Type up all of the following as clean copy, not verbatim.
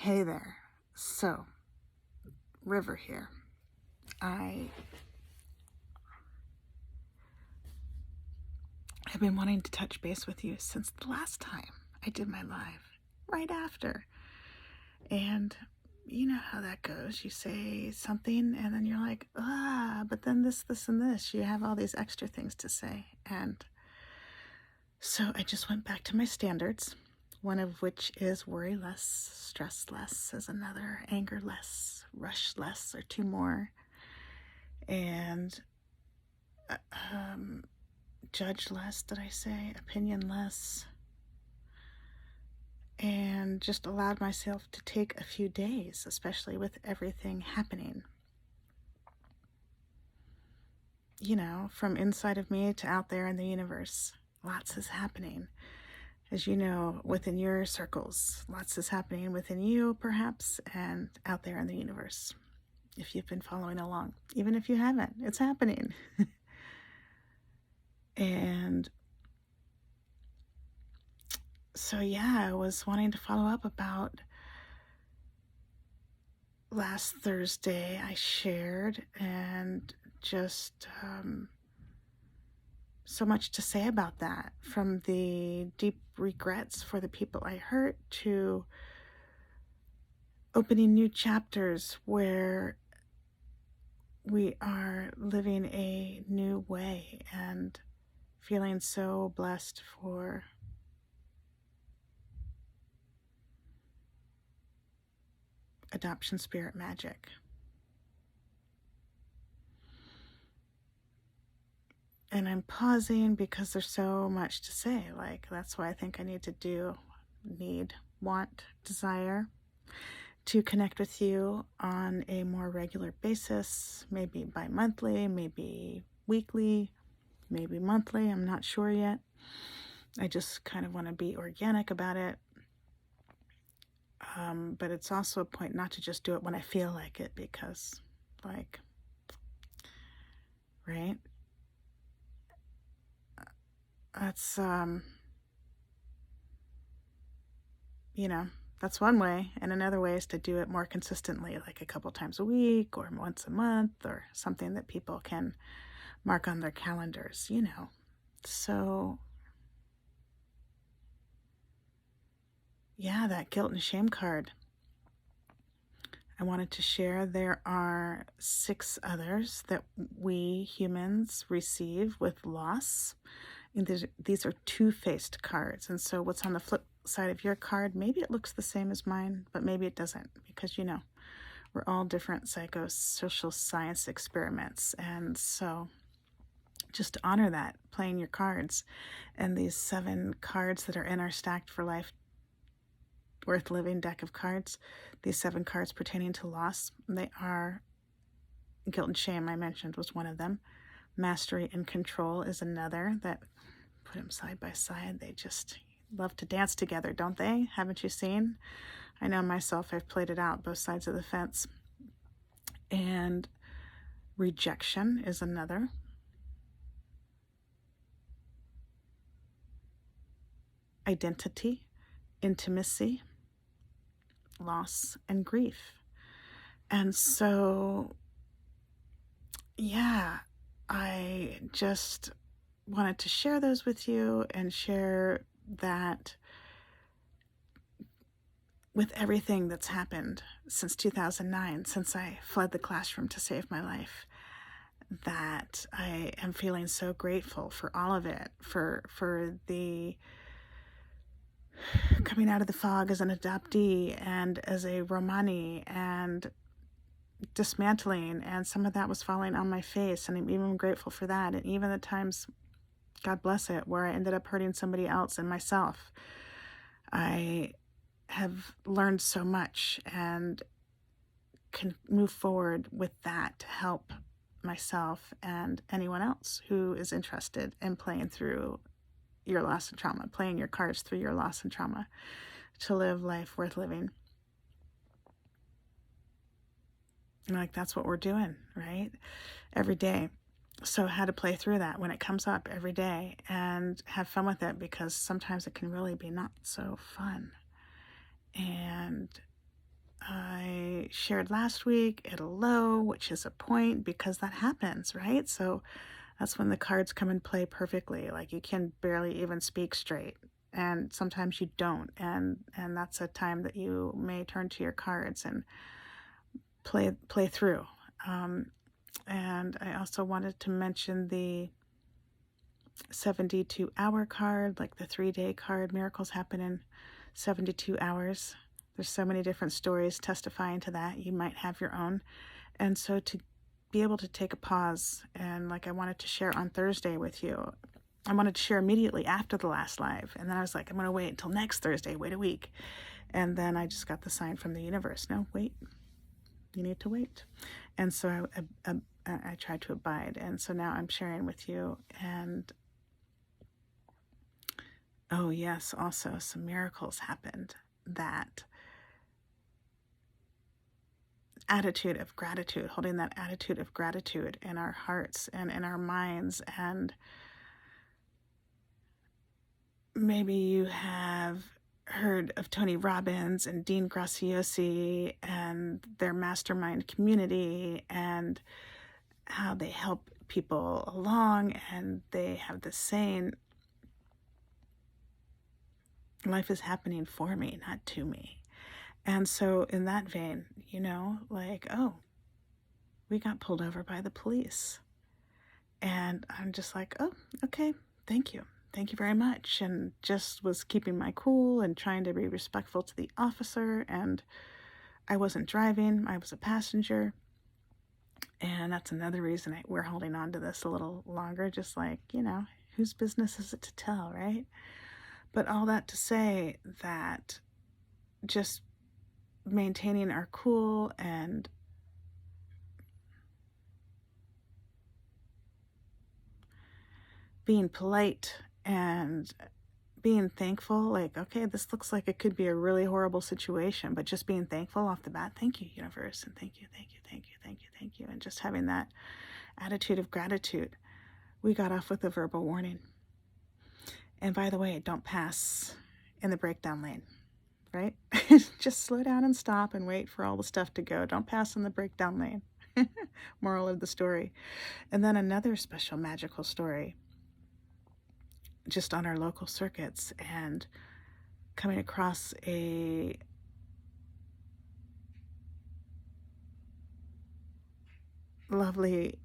Hey there. So, River here. I have been wanting to touch base with you since the last time I did my live, right after. And you know how that goes. You say something and then you're like, but then this, and this. You have all these extra things to say. And so I just went back to my standards, one of which is worry less, stress less is another, anger less, rush less are two more. And judge less, did I say? Opinion less. And just allowed myself to take a few days, especially with everything happening. You know, from inside of me to out there in the universe, lots is happening. As you know, within your circles, lots is happening within you, perhaps, and out there in the universe. If you've been following along, even if you haven't, it's happening. And so, yeah, I was wanting to follow up about last Thursday I shared, and just so much to say about that, from the deep regrets for the people I hurt to opening new chapters where we are living a new way, and feeling so blessed for adoption spirit magic. And I'm pausing because there's so much to say. Like, that's why I think I need to want, desire to connect with you on a more regular basis, maybe bi-monthly, maybe weekly, maybe monthly. I'm not sure yet. I just kind of want to be organic about it. But it's also a point not to just do it when I feel like it, because, like, right? That's, that's one way. And another way is to do it more consistently, like a couple times a week or once a month, or something that people can mark on their calendars, So, yeah, that guilt and shame card I wanted to share. There are 6 others that we humans receive with loss. And these are 2-faced cards. And so what's on the flip side of your card, maybe it looks the same as mine, but maybe it doesn't, because, we're all different psychosocial science experiments. And so just to honor that, playing your cards, and these 7 cards that are in our Stacked for Life Worth Living deck of cards, these 7 cards pertaining to loss, they are guilt and shame, I mentioned, was one of them. Mastery and control is another. That, put them side by side, they just love to dance together, don't they? Haven't you seen? I know myself, I've played it out both sides of the fence. And rejection is another. Identity, intimacy, loss, and grief. And so, yeah, I just wanted to share those with you, and share that with everything that's happened since 2009, since I fled the classroom to save my life, that I am feeling so grateful for all of it, for the coming out of the fog as an adoptee and as a Romani, and dismantling, and some of that was falling on my face, and I'm even grateful for that. And even the times, God bless it, where I ended up hurting somebody else and myself, I have learned so much and can move forward with that to help myself and anyone else who is interested in playing through your loss and trauma, playing your cards through your loss and trauma, to live life worth living. And like, that's what we're doing, right? Every day. So how to play through that when it comes up every day, and have fun with it, because sometimes it can really be not so fun. And shared last week at a low, which is a point, because that happens, right? So that's when the cards come and play perfectly. Like you can barely even speak straight, and sometimes you don't, and that's a time that you may turn to your cards and play through. And I also wanted to mention the 72-hour card, like the 3-day card. Miracles happen in 72 hours. There's so many different stories testifying to that. You might have your own. And so to be able to take a pause, and like I wanted to share on Thursday with you, I wanted to share immediately after the last live. And then I was like, I'm going to wait until next Thursday, wait a week. And then I just got the sign from the universe. No, wait, you need to wait. And so I tried to abide. And so now I'm sharing with you. And oh yes, also some miracles happened. That attitude of gratitude, holding that attitude of gratitude in our hearts and in our minds. And maybe you have heard of Tony Robbins and Dean Graziosi and their mastermind community and how they help people along, and they have this saying, life is happening for me, not to me. And so in that vein, you know, like, oh, we got pulled over by the police. And I'm just like, oh, okay, thank you. Thank you very much. And just was keeping my cool and trying to be respectful to the officer. And I wasn't driving, I was a passenger. And that's another reason we're holding on to this a little longer, just like, you know, whose business is it to tell, right? But all that to say that just maintaining our cool and being polite and being thankful, like, okay, this looks like it could be a really horrible situation, but just being thankful off the bat, thank you, universe, and thank you, thank you, thank you, thank you, thank you, and just having that attitude of gratitude. We got off with a verbal warning. And by the way, don't pass in the breakdown lane, right? Just slow down and stop and wait for all the stuff to go. Don't pass in the breakdown lane. Moral of the story. And then another special magical story just on our local circuits, and coming across a lovely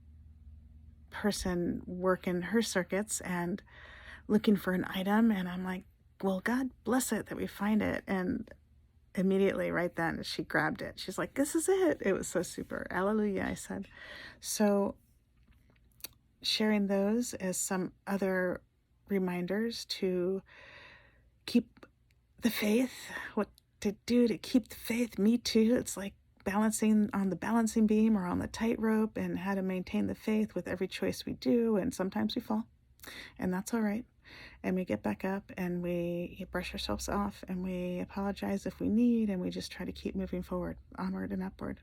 person working her circuits and looking for an item, and I'm like, well, God bless it that we find it. And immediately right then she grabbed it. She's like, this is it. It was so super. Hallelujah, I said. So sharing those as some other reminders to keep the faith, what to do to keep the faith. Me too. It's like balancing on the balancing beam or on the tightrope, and how to maintain the faith with every choice we do. And sometimes we fall, and that's all right. And we get back up and we brush ourselves off and we apologize if we need, and we just try to keep moving forward, onward and upward.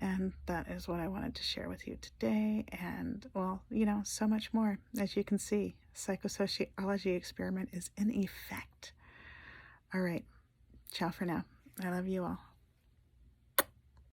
And that is what I wanted to share with you today. And, well, you know, so much more. As you can see, psychosociology experiment is in effect. All right. Ciao for now. I love you all.